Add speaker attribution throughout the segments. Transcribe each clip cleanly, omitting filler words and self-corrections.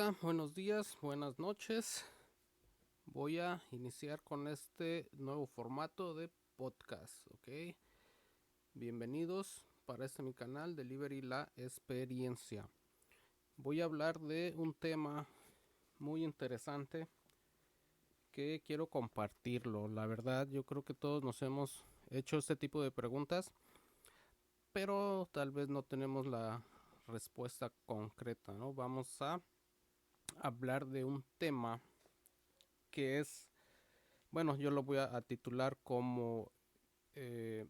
Speaker 1: Hola, buenos días, buenas noches. Voy a iniciar con este nuevo formato de podcast, ¿ok? Bienvenidos para este mi canal Delivery la experiencia. Voy a hablar de un tema muy interesante que quiero compartirlo. La verdad, yo creo que todos nos hemos hecho este tipo de preguntas, pero tal vez no tenemos la respuesta concreta, ¿no? Vamos a hablar de un tema que es, bueno, yo lo voy a titular como eh,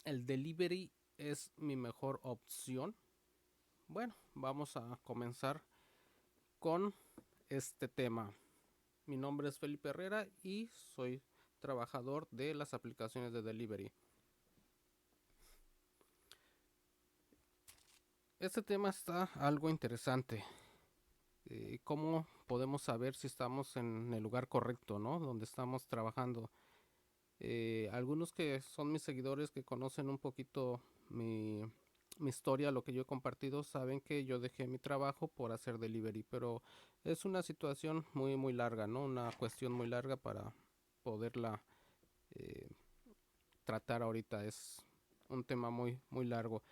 Speaker 1: el delivery es mi mejor opción. Bueno, vamos a comenzar con este tema. Mi nombre es Felipe Herrera y soy trabajador de las aplicaciones de delivery. Este tema está algo interesante. ¿Cómo podemos saber si estamos en el lugar correcto, ¿no? Donde estamos trabajando. Algunos que son mis seguidores que conocen un poquito mi historia, lo que yo he compartido, saben que yo dejé mi trabajo por hacer delivery, pero es una situación muy larga, ¿no? Una cuestión muy larga para poderla eh, tratar ahorita. Es un tema muy largo.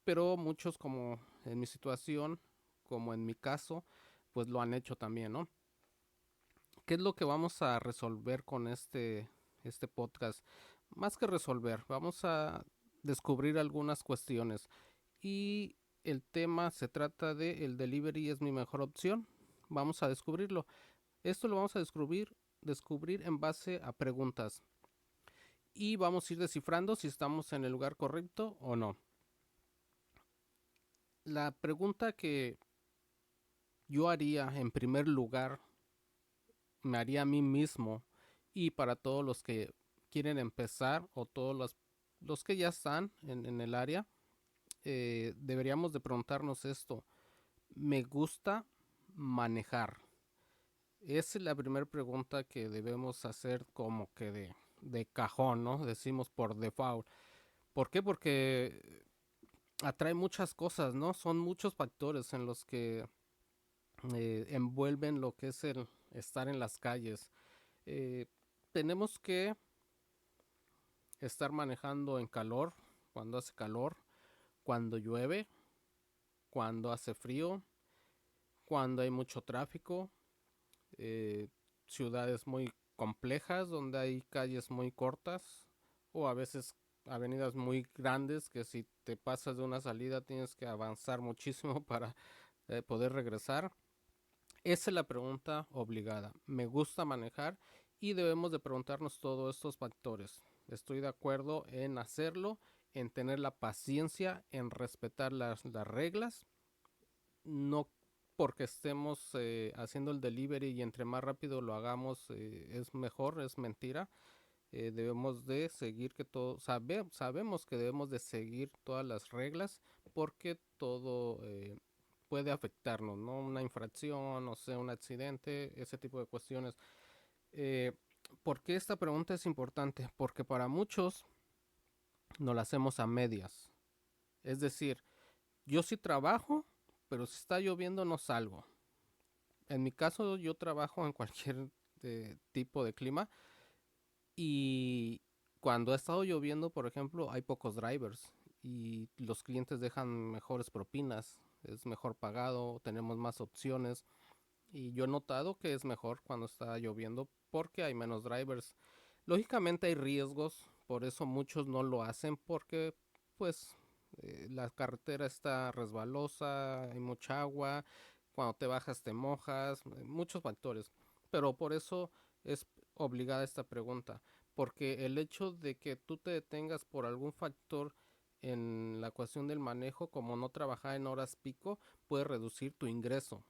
Speaker 1: Pero muchos como en mi situación, como en mi caso, pues lo han hecho también, ¿no? ¿Qué es lo que vamos a resolver con este podcast? Más que resolver, vamos a descubrir algunas cuestiones. Y el tema se trata de el delivery es mi mejor opción. Vamos a descubrirlo. Esto lo vamos a descubrir en base a preguntas. Y vamos a ir descifrando si estamos en el lugar correcto o no. La pregunta que yo haría en primer lugar, me haría a mí mismo y para todos los que quieren empezar o todos los que ya están en el área, deberíamos de preguntarnos esto. ¿Me gusta manejar? Esa es la primera pregunta que debemos hacer como que de cajón, ¿no? Decimos por default. ¿Por qué? Porque atrae muchas cosas, ¿no? Son muchos factores en los que envuelven lo que es el estar en las calles. Eh, Tenemos que estar manejando en calor, cuando hace calor, cuando llueve, cuando hace frío, cuando hay mucho tráfico, eh, ciudades muy complejas donde hay calles muy cortas o a veces avenidas muy grandes que si te pasas de una salida tienes que avanzar muchísimo para poder regresar. Esa es la pregunta obligada. ¿Me gusta manejar? Y debemos de preguntarnos todos estos factores. Estoy de acuerdo en hacerlo, en tener la paciencia, en respetar las reglas, no porque estemos haciendo el delivery y entre más rápido lo hagamos es mejor, es mentira. Debemos de seguir que todo, sabemos que debemos de seguir todas las reglas porque todo puede afectarnos, ¿no? Una infracción, no sé, un accidente, ese tipo de cuestiones. Eh, ¿Por qué esta pregunta es importante? Porque para muchos no la hacemos a medias. Es decir, yo sí trabajo, pero si está lloviendo no salgo. En mi caso yo trabajo en cualquier tipo de clima y cuando ha estado lloviendo, por ejemplo, hay pocos drivers y los clientes dejan mejores propinas, es mejor pagado, tenemos más opciones y yo he notado que es mejor cuando está lloviendo porque hay menos drivers. Lógicamente hay riesgos, por eso muchos no lo hacen porque pues la carretera está resbalosa, hay mucha agua, cuando te bajas te mojas, muchos factores. Pero por eso es obligada esta pregunta, porque el hecho de que tú te detengas por algún factor en la cuestión del manejo, como no trabajar en horas pico, puede reducir tu ingreso.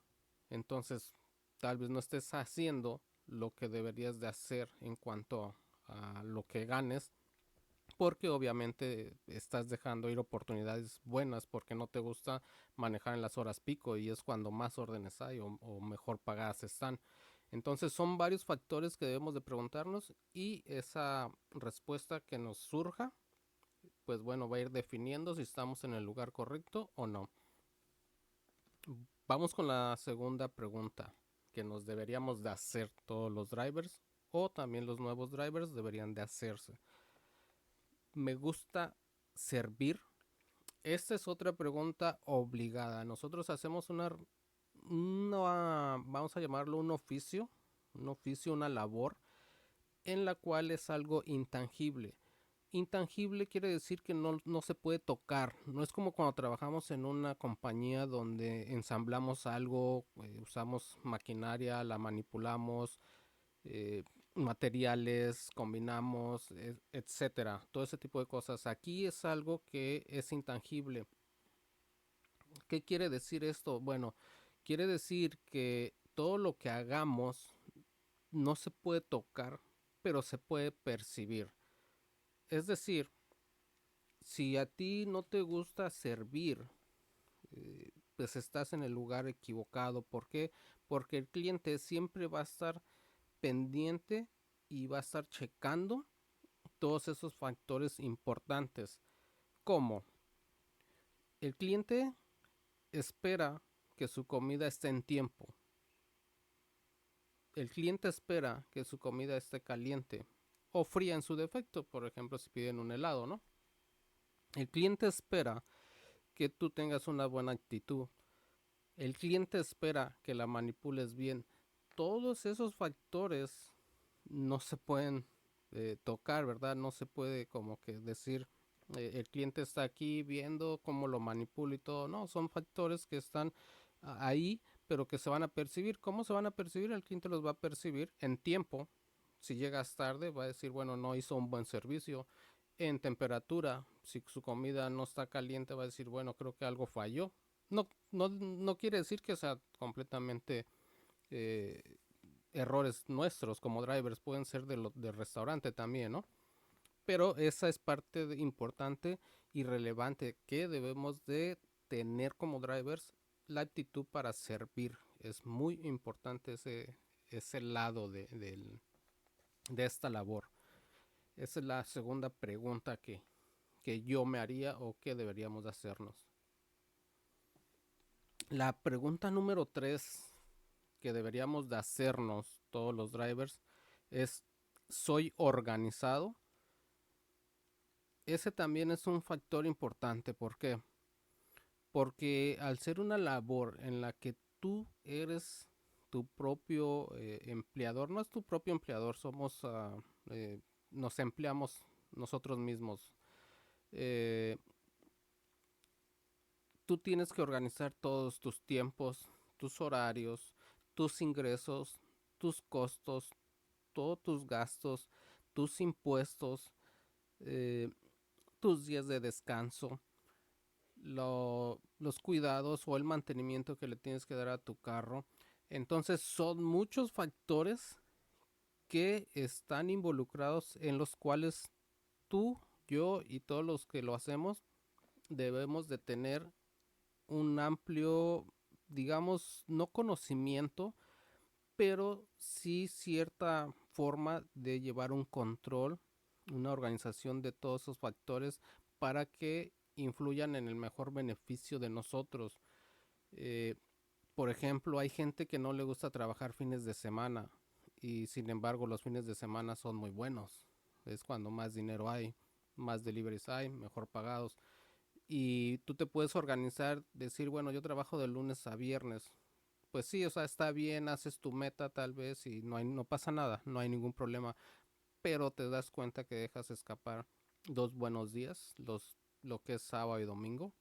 Speaker 1: Entonces, tal vez no estés haciendo lo que deberías de hacer en cuanto a lo que ganes, porque obviamente estás dejando ir oportunidades buenas porque no te gusta manejar en las horas pico y es cuando más órdenes hay o mejor pagadas están. Entonces son varios factores que debemos de preguntarnos y esa respuesta que nos surja, pues bueno, va a ir definiendo si estamos en el lugar correcto o no. Vamos con la segunda pregunta que nos deberíamos de hacer todos los drivers o también los nuevos drivers deberían de hacerse. ¿Me gusta servir? Esta es otra pregunta obligada. Nosotros hacemos vamos a llamarlo un oficio, una labor en la cual es algo intangible. Intangible quiere decir que no se puede tocar. No es como cuando trabajamos en una compañía donde ensamblamos algo, usamos maquinaria, la manipulamos, eh, materiales, combinamos, etcétera. Todo ese tipo de cosas. Aquí es algo que es intangible. ¿Qué quiere decir esto? Bueno, quiere decir que todo lo que hagamos no se puede tocar, pero se puede percibir. Es decir, si a ti no te gusta servir, pues estás en el lugar equivocado. ¿Por qué? Porque el cliente siempre va a estar pendiente y va a estar checando todos esos factores importantes. ¿Cómo? El cliente espera que su comida esté en tiempo. El cliente espera que su comida esté caliente o fría en su defecto, por ejemplo, si piden un helado, ¿no? El cliente espera que tú tengas una buena actitud. El cliente espera que la manipules bien. Todos esos factores no se pueden tocar, ¿verdad? No se puede como que decir, el cliente está aquí viendo cómo lo manipula y todo. No, son factores que están ahí, pero que se van a percibir. ¿Cómo se van a percibir? El cliente los va a percibir en tiempo. Si llegas tarde, va a decir, bueno, no hizo un buen servicio. En temperatura, si su comida no está caliente, va a decir, bueno, creo que algo falló. No quiere decir que sea completamente eh, errores nuestros como drivers, pueden ser del restaurante también, ¿no? Pero esa es parte importante y relevante que debemos de tener como drivers, la actitud para servir. Es muy importante ese lado de esta labor. Esa es la segunda pregunta que yo me haría o que deberíamos hacernos. La pregunta número 3 que deberíamos de hacernos todos los drivers es, ¿soy organizado? Ese también es un factor importante. ¿Por qué? Porque al ser una labor en la que tú eres tu propio empleador, no es tu propio empleador, eh, nos empleamos nosotros mismos. Eh, Tú tienes que organizar todos tus tiempos, tus horarios, tus ingresos, tus costos, todos tus gastos, tus impuestos, eh, tus días de descanso, los cuidados o el mantenimiento que le tienes que dar a tu carro. Entonces son muchos factores que están involucrados en los cuales tú, yo y todos los que lo hacemos debemos de tener un amplio, digamos, no conocimiento, pero sí cierta forma de llevar un control, una organización de todos esos factores para que influyan en el mejor beneficio de nosotros. Eh, por ejemplo, hay gente que no le gusta trabajar fines de semana y sin embargo los fines de semana son muy buenos. Es cuando más dinero hay, más deliveries hay, mejor pagados. Y tú te puedes organizar, decir, bueno, yo trabajo de lunes a viernes. Pues sí, o sea, está bien, haces tu meta tal vez y no pasa nada, no hay ningún problema. Pero te das cuenta que dejas escapar 2 buenos días, lo que es sábado y domingo.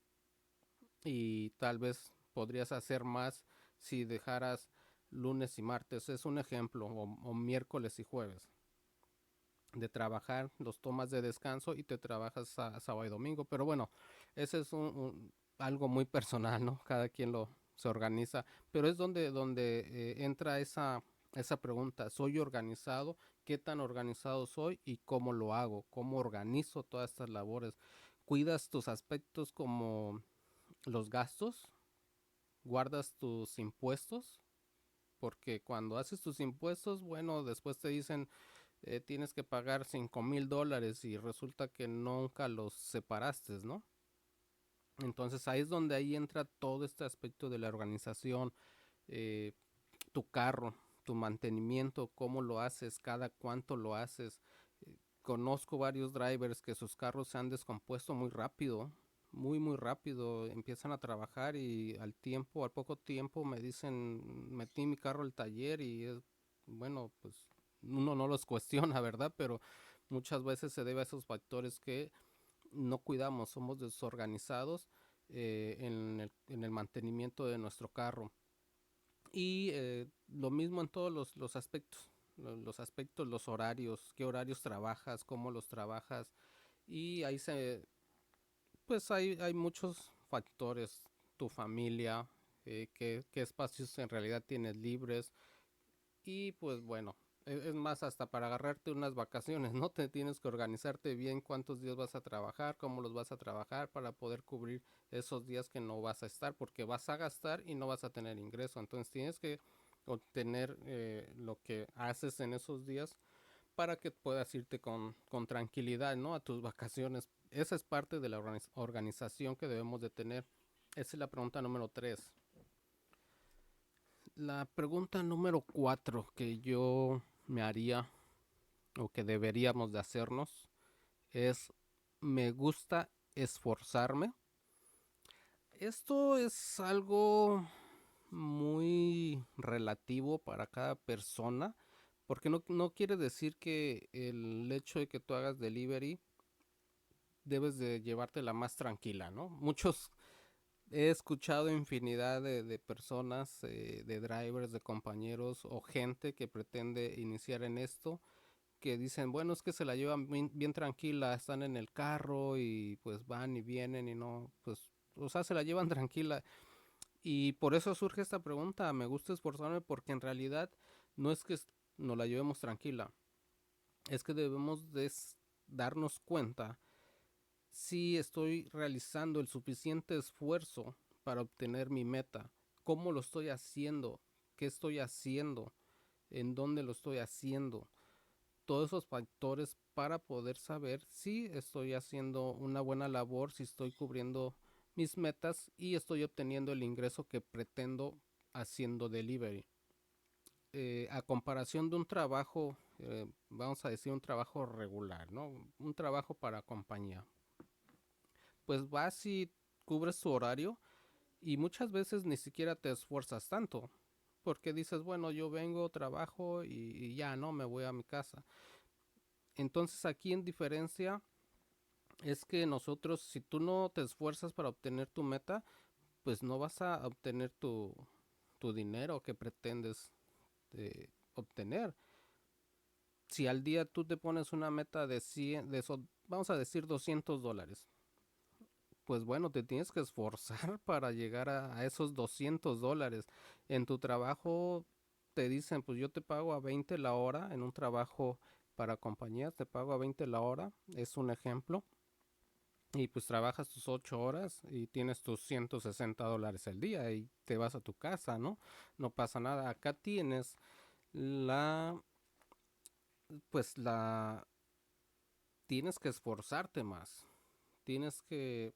Speaker 1: Y tal vez podrías hacer más si dejaras lunes y martes. Es un ejemplo, o miércoles y jueves de trabajar, los tomas de descanso y te trabajas sábado y domingo. Pero bueno, ese es algo muy personal, ¿no? Cada quien se organiza. Pero es donde entra esa pregunta. ¿Soy organizado? ¿Qué tan organizado soy? ¿Y cómo lo hago? ¿Cómo organizo todas estas labores? ¿Cuidas tus aspectos como los gastos? ¿Guardas tus impuestos? Porque cuando haces tus impuestos, bueno, después te dicen, tienes que pagar $5,000 y resulta que nunca los separaste, ¿no? Entonces ahí es donde ahí entra todo este aspecto de la organización, eh, tu carro, tu mantenimiento, cómo lo haces, cada cuánto lo haces. Conozco varios drivers que sus carros se han descompuesto muy rápido, muy rápido. Empiezan a trabajar y al poco tiempo me dicen, metí mi carro al taller y bueno, pues uno no los cuestiona, ¿verdad? Pero muchas veces se debe a esos factores que no cuidamos, somos desorganizados en el mantenimiento de nuestro carro. Y lo mismo en todos los aspectos, los aspectos, los horarios, qué horarios trabajas, cómo los trabajas. Y ahí pues hay muchos factores, tu familia, qué espacios en realidad tienes libres, y pues bueno, es más, hasta para agarrarte unas vacaciones, ¿no? Te tienes que organizarte bien cuántos días vas a trabajar, cómo los vas a trabajar para poder cubrir esos días que no vas a estar, porque vas a gastar y no vas a tener ingreso. Entonces tienes que obtener lo que haces en esos días para que puedas irte con tranquilidad, ¿no? A tus vacaciones. Esa es parte de la organización que debemos de tener. Esa es la pregunta número 3. La pregunta número 4 que yo me haría o que deberíamos de hacernos es, ¿me gusta esforzarme? Esto es algo muy relativo para cada persona, porque no quiere decir que el hecho de que tú hagas delivery debes de llevártela más tranquila, ¿no? He escuchado infinidad de personas, de drivers, de compañeros o gente que pretende iniciar en esto, que dicen, bueno, es que se la llevan bien tranquila, están en el carro y pues van y vienen y no, pues, o sea, se la llevan tranquila. Y por eso surge esta pregunta, me gusta esforzarme porque en realidad no es que nos la llevemos tranquila, es que debemos darnos cuenta si estoy realizando el suficiente esfuerzo para obtener mi meta, cómo lo estoy haciendo, qué estoy haciendo, en dónde lo estoy haciendo, todos esos factores para poder saber si estoy haciendo una buena labor, si estoy cubriendo mis metas y estoy obteniendo el ingreso que pretendo haciendo delivery. A comparación de un trabajo, vamos a decir un trabajo regular, ¿no? Un trabajo para compañía. Pues vas y cubres tu horario y muchas veces ni siquiera te esfuerzas tanto. Porque dices, bueno, yo vengo, trabajo y ya, ¿no? Me voy a mi casa. Entonces aquí en diferencia es que nosotros, si tú no te esfuerzas para obtener tu meta, pues no vas a obtener tu dinero que pretendes obtener. Si al día tú te pones una meta de 100, vamos a decir $200, pues bueno, te tienes que esforzar para llegar a esos $200. En tu trabajo te dicen, pues yo te pago a 20 la hora, en un trabajo para compañías te pago a 20 la hora, es un ejemplo. Y pues trabajas tus 8 horas y tienes tus $160 al día y te vas a tu casa, ¿no? No pasa nada. Acá tienes la, pues tienes que esforzarte más. Tienes que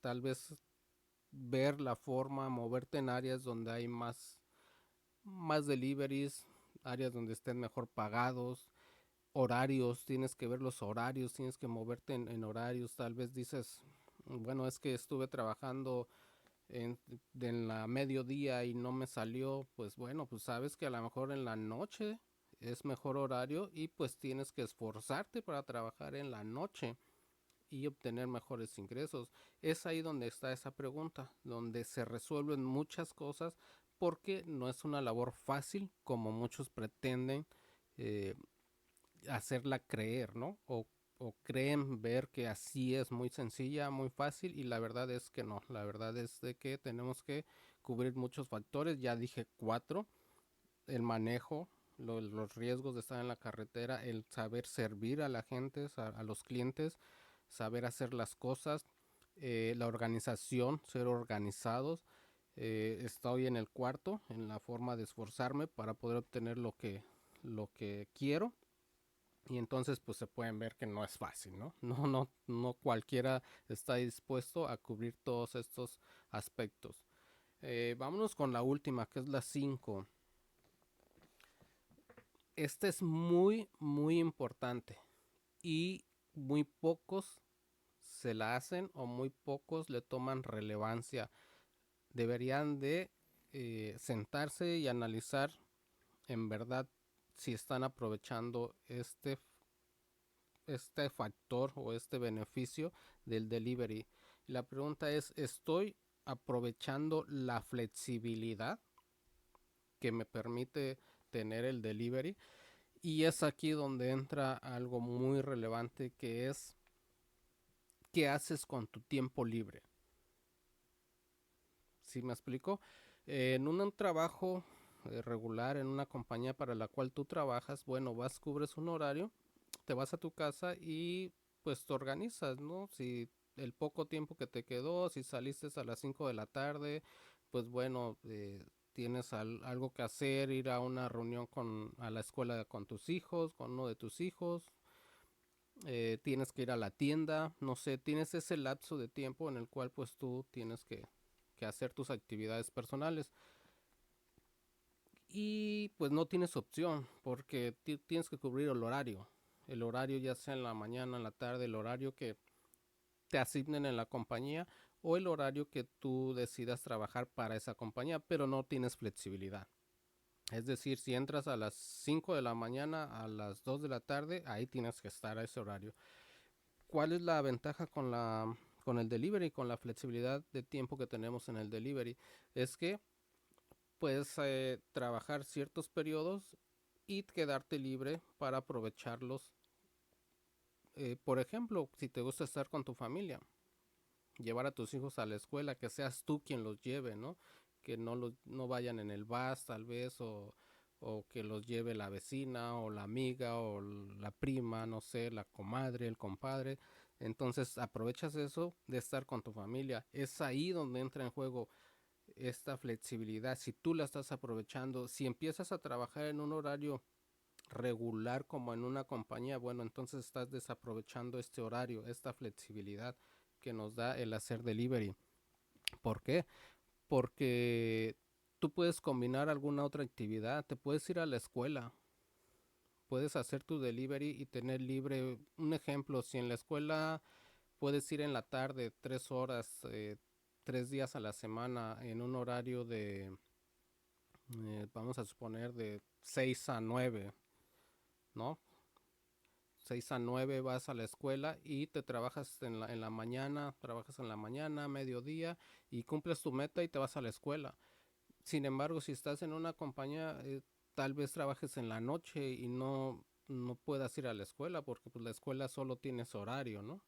Speaker 1: tal vez ver la forma, moverte en áreas donde hay más deliveries, áreas donde estén mejor pagados, horarios, tienes que ver los horarios, tienes que moverte en horarios. Tal vez dices, bueno, es que estuve trabajando en la mediodía y no me salió, pues bueno, pues sabes que a lo mejor en la noche es mejor horario y pues tienes que esforzarte para trabajar en la noche y obtener mejores ingresos. Es ahí donde está esa pregunta, donde se resuelven muchas cosas porque no es una labor fácil como muchos pretenden eh, hacerla creer, ¿no? O creen ver que así es muy sencilla, muy fácil y la verdad es que no, la verdad es de que tenemos que cubrir muchos factores, ya dije 4, el manejo, los riesgos de estar en la carretera, el saber servir a la gente, a los clientes, saber hacer las cosas, la organización, ser organizados. Estoy en el cuarto, en la forma de esforzarme para poder obtener lo que quiero. Y entonces pues se pueden ver que no es fácil, ¿no? No cualquiera está dispuesto a cubrir todos estos aspectos. Vámonos con la última, que es la 5. Esta es muy importante y muy pocos se la hacen o muy pocos le toman relevancia. Deberían de sentarse y analizar en verdad si están aprovechando este factor o este beneficio del delivery. La pregunta es, ¿estoy aprovechando la flexibilidad que me permite tener el delivery? Y es aquí donde entra algo muy relevante, que es qué haces con tu tiempo libre. ¿Sí me explico? En un trabajo regular, en una compañía para la cual tú trabajas, bueno, vas, cubres un horario, te vas a tu casa y pues te organizas, ¿no? Si el poco tiempo que te quedó, si saliste a las 5 de la tarde, pues bueno, tienes algo que hacer, ir a una reunión a la escuela con tus hijos, con uno de tus hijos, tienes que ir a la tienda, no sé, tienes ese lapso de tiempo en el cual pues tú tienes que hacer tus actividades personales y pues no tienes opción porque tienes que cubrir el horario ya sea en la mañana, en la tarde, el horario que te asignen en la compañía o el horario que tú decidas trabajar para esa compañía, pero no tienes flexibilidad. Es decir, si entras a las 5 de la mañana a las 2 de la tarde, ahí tienes que estar a ese horario. ¿Cuál es la ventaja con el delivery, con la flexibilidad de tiempo que tenemos en el delivery? Es que puedes trabajar ciertos periodos y quedarte libre para aprovecharlos. Por ejemplo, si te gusta estar con tu familia, llevar a tus hijos a la escuela, que seas tú quien los lleve, ¿no? Que no vayan en el bus tal vez o que los lleve la vecina o la amiga o la prima, no sé, la comadre, el compadre. Entonces aprovechas eso de estar con tu familia. Es ahí donde entra en juego esta flexibilidad. Si tú la estás aprovechando, si empiezas a trabajar en un horario regular como en una compañía, bueno, entonces estás desaprovechando este horario, esta flexibilidad que nos da el hacer delivery. ¿Por qué? Porque tú puedes combinar alguna otra actividad, te puedes ir a la escuela, puedes hacer tu delivery y tener libre. Un ejemplo, si en la escuela puedes ir en la tarde 3 horas, 3 días a la semana en un horario de, vamos a suponer, de 6 a 9, ¿no? 6 a 9 vas a la escuela y te trabajas en la mañana, trabajas en la mañana, mediodía y cumples tu meta y te vas a la escuela. Sin embargo, si estás en una compañía, tal vez trabajes en la noche y no puedas ir a la escuela porque pues la escuela solo tiene su horario, ¿no?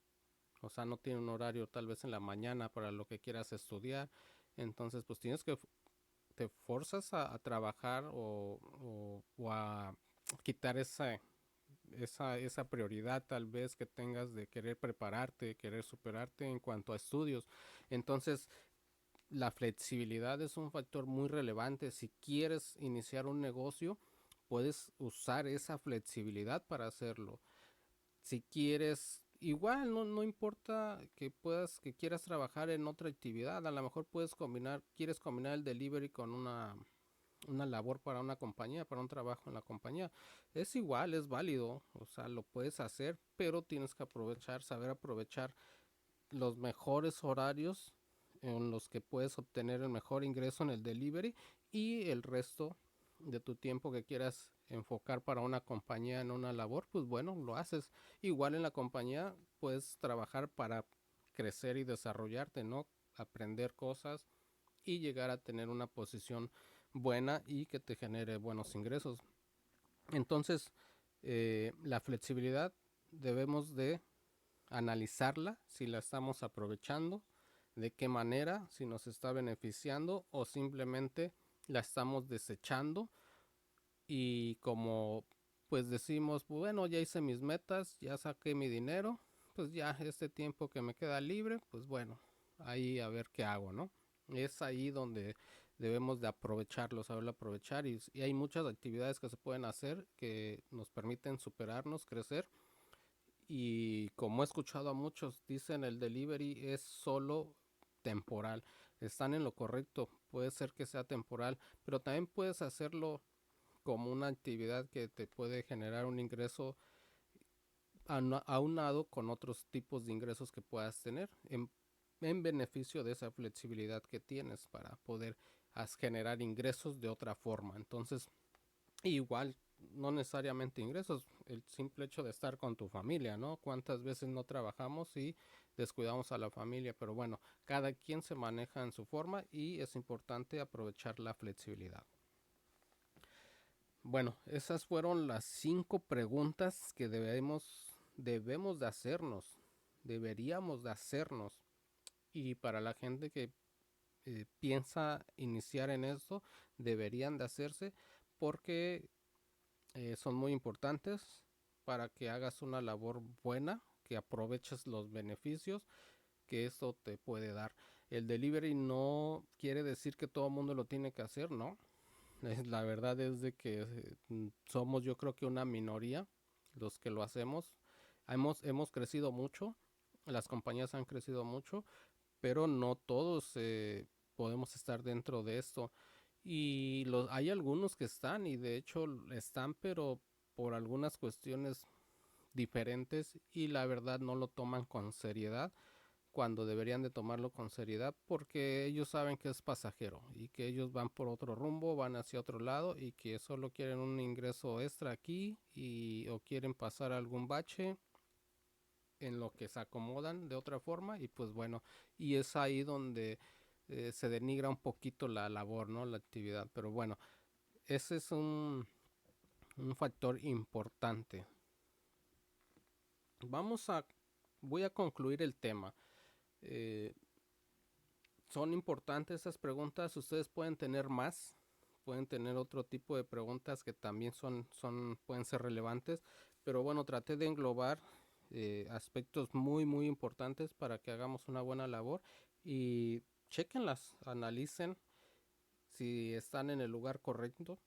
Speaker 1: O sea, no tiene un horario tal vez en la mañana para lo que quieras estudiar. Entonces, pues te forzas a trabajar o a quitar esa prioridad tal vez que tengas de querer prepararte, querer superarte en cuanto a estudios. Entonces, la flexibilidad es un factor muy relevante. Si quieres iniciar un negocio, puedes usar esa flexibilidad para hacerlo. Si quieres, igual no importa que quieras trabajar en otra actividad, a lo mejor quieres combinar el delivery con una labor para una compañía, para un trabajo en la compañía. Es igual, es válido, o sea, lo puedes hacer, pero tienes que saber aprovechar los mejores horarios en los que puedes obtener el mejor ingreso en el delivery y el resto de tu tiempo que quieras enfocar para una compañía en una labor, pues bueno, lo haces. Igual en la compañía puedes trabajar para crecer y desarrollarte, ¿no? Aprender cosas y llegar a tener una posición buena y que te genere buenos ingresos. Entonces, la flexibilidad debemos de analizarla, si la estamos aprovechando, de qué manera, si nos está beneficiando o simplemente la estamos desechando y como pues decimos, bueno, ya hice mis metas, ya saqué mi dinero, pues ya este tiempo que me queda libre, pues bueno, ahí a ver qué hago, ¿no? Es ahí donde debemos de aprovecharlo, saberlo aprovechar y hay muchas actividades que se pueden hacer que nos permiten superarnos, crecer y como he escuchado a muchos, dicen el delivery es solo temporal. Están en lo correcto, puede ser que sea temporal, pero también puedes hacerlo como una actividad que te puede generar un ingreso aunado con otros tipos de ingresos que puedas tener en beneficio de esa flexibilidad que tienes para poder generar ingresos de otra forma. Entonces, igual, no necesariamente ingresos, el simple hecho de estar con tu familia, ¿no? ¿Cuántas veces no trabajamos y descuidamos a la familia? Pero bueno, cada quien se maneja en su forma y es importante aprovechar la flexibilidad. Bueno, esas fueron las 5 preguntas que debemos de hacernos, deberíamos de hacernos. Y para la gente que piensa iniciar en esto, deberían de hacerse porque son muy importantes para que hagas una labor buena, que aproveches los beneficios que esto te puede dar. El delivery no quiere decir que todo el mundo lo tiene que hacer, ¿no? La verdad es de que somos yo creo que una minoría los que lo hacemos. Hemos crecido mucho, las compañías han crecido mucho, pero no todos podemos estar dentro de esto. Y hay algunos que están, y de hecho están, pero por algunas cuestiones diferentes, y la verdad no lo toman con seriedad cuando deberían de tomarlo con seriedad porque ellos saben que es pasajero y que ellos van por otro rumbo, van hacia otro lado y que solo quieren un ingreso extra aquí o quieren pasar algún bache en lo que se acomodan de otra forma y pues bueno, y es ahí donde se denigra un poquito la labor, ¿no? La actividad, pero bueno, ese es un factor importante. Vamos a, voy a concluir el tema. Eh, Son importantes esas preguntas, ustedes pueden tener más, pueden tener otro tipo de preguntas que también pueden ser relevantes, pero bueno, traté de englobar aspectos muy importantes para que hagamos una buena labor y chequenlas, analicen si están en el lugar correcto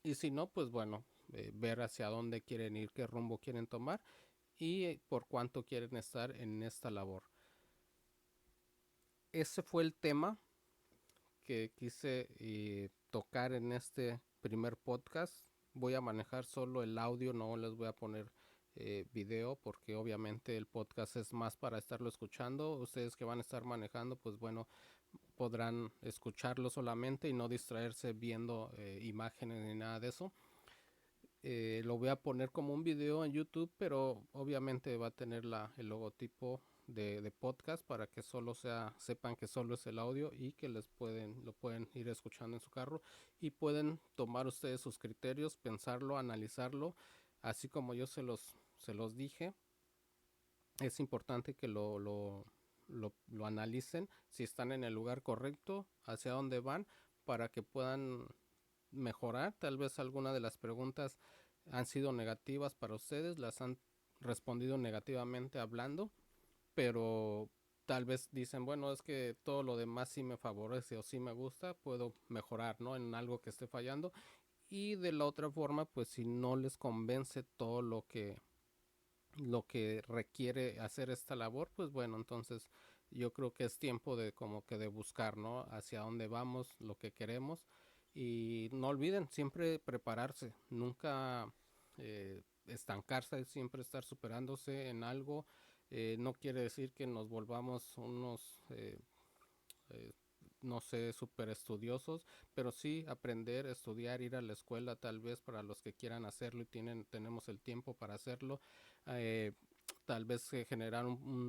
Speaker 1: y si no, pues bueno, ver hacia dónde quieren ir, qué rumbo quieren tomar y por cuánto quieren estar en esta labor. Ese fue el tema que quise tocar en este primer podcast. Voy a manejar solo el audio, no les voy a poner video porque obviamente el podcast es más para estarlo escuchando. Ustedes que van a estar manejando, pues bueno, podrán escucharlo solamente y no distraerse viendo imágenes ni nada de eso. Lo voy a poner como un video en YouTube, pero obviamente va a tener el logotipo de podcast para que sepan que solo es el audio y que lo pueden ir escuchando en su carro y pueden tomar ustedes sus criterios, pensarlo, analizarlo, así como yo se los dije. Es importante que lo analicen si están en el lugar correcto, hacia dónde van, para que puedan mejorar. Tal vez alguna de las preguntas han sido negativas para ustedes, las han respondido negativamente hablando, pero tal vez dicen, bueno, es que todo lo demás sí me favorece o sí me gusta, puedo mejorar, ¿no? En algo que esté fallando. Y de la otra forma, pues si no les convence todo lo que requiere hacer esta labor, pues bueno, entonces yo creo que es tiempo de como que de buscar, ¿no? Hacia dónde vamos, lo que queremos y no olviden siempre prepararse, nunca estancarse, siempre estar superándose en algo. No quiere decir que nos volvamos unos eh, no sé, súper estudiosos, pero sí aprender, estudiar, ir a la escuela tal vez para los que quieran hacerlo y tenemos el tiempo para hacerlo. Eh, Tal vez generar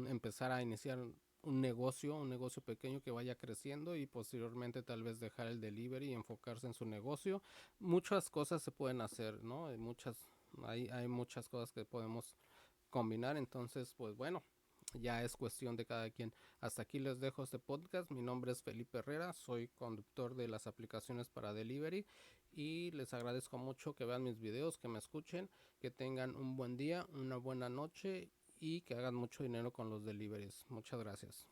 Speaker 1: empezar a iniciar un negocio pequeño que vaya creciendo y posteriormente tal vez dejar el delivery y enfocarse en su negocio. Muchas cosas se pueden hacer, ¿no? Hay muchas cosas que podemos combinar, entonces pues bueno, ya es cuestión de cada quien. Hasta aquí les dejo este podcast. Mi nombre es Felipe Herrera, soy conductor de las aplicaciones para delivery y les agradezco mucho que vean mis videos, que me escuchen, que tengan un buen día, una buena noche y que hagan mucho dinero con los deliveries. Muchas gracias.